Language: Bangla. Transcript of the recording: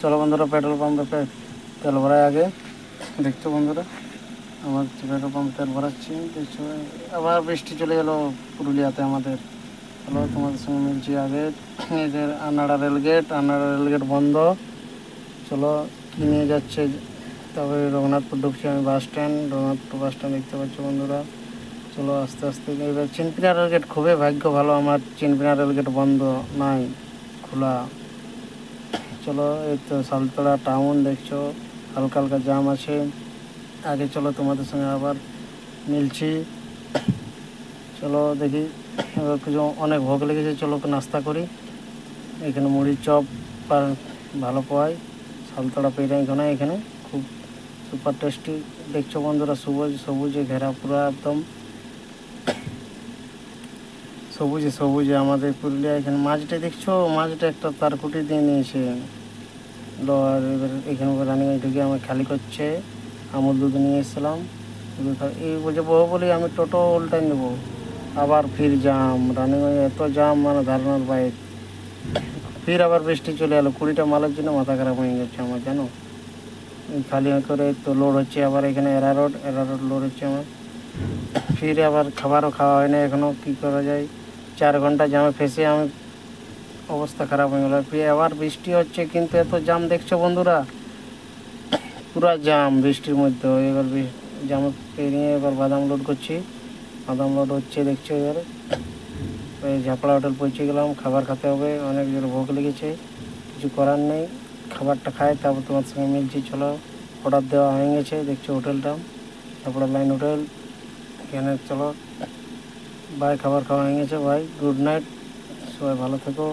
চলো বন্ধুরা, পেট্রোল পাম্পে তেল ভরাই আগে। দেখছো বন্ধুরা, আমার পেট্রোল পাম্প তেল ভরাচ্ছি। দেখছো আবার বৃষ্টি চলে গেলো পুরুলিয়াতে আমাদের। চলো তোমাদের সঙ্গে মিলছি আগে। এই যে আনাড়া রেলগেট বন্ধ। চলো কী নিয়ে যাচ্ছে, তবে রঘুনাথপুর ঢুকছি আমি রঘুনাথপুর বাস স্ট্যান্ড দেখতে পাচ্ছি বন্ধুরা। চলো আস্তে আস্তে। এবার চিনপিনা রেলগেট, খুবই ভাগ্য ভালো আমার, চিনপিনা রেলগেট বন্ধ নাই, খোলা। চলো এই তো সালতলা টাউন দেখছো, হালকা হালকা জাম আছে। আগে চলো তোমাদের সঙ্গে আবার মিলছি। চলো দেখি, এবার কিছু অনেক ভোগ লেগেছে, চলো নাস্তা করি। এখানে মুড়ি চপ আর ভালো পাওয়াই, সালতলা পেরিয়ে এখানে খুব সুপার টেস্টি। দেখছো বন্ধুরা, সবুজে ঘেরা পুরো একদম সবুজে আমাদের পুরুলিয়া। এখানে মাছটা দেখছো, মাছটা একটা তার কুটি দিয়ে নিয়েছে। আর এবার এখানে রানিং ঢুকে আমার খালি করছে। আমুল দুধ নিয়ে এসেছিলাম, এই বলছে বহু বলি আমি টোটো উল্টাই নেবো। আবার ফির জাম, রানিং এত জাম মানে ধারণার বাইরে। ফির আবার বৃষ্টি চলে এলো, 20টা মালের জন্য মাথা খারাপ হয়ে গেছে আমার, জানো। খালি করে তো লোড হচ্ছে আবার এখানে এরা রোড লোড হচ্ছে আমার। ফির আবার খাবারও খাওয়া হয় না এখনও, কী করা যায়। 4 ঘন্টা জামে ফেসে আমি অবস্থা খারাপ হয়ে গেলো। আবার বৃষ্টি হচ্ছে, কিন্তু এত জাম দেখছো বন্ধুরা, পুরা জাম বৃষ্টির মধ্যে। এবার জাম পেরিয়ে এবার বাদাম লোড করছি, বাদাম লোড হচ্ছে দেখছো। এবার ওই ঝাপড়া হোটেল পৌঁছে গেলাম, খাবার খেতে হবে, অনেক জোরে ভোগ লেগেছে, কিছু করার নেই। খাবারটা খাই তারপর তোমার সঙ্গে মিলছি। চলো, অর্ডার দেওয়া হয়ে গেছে দেখছো, হোটেলটা ঝাপড়া লাইন হোটেল। এখানে চলো, বাই, খাবার খাওয়া হয়ে গেছে, বাই, গুড নাইট, সবাই ভালো থেকো।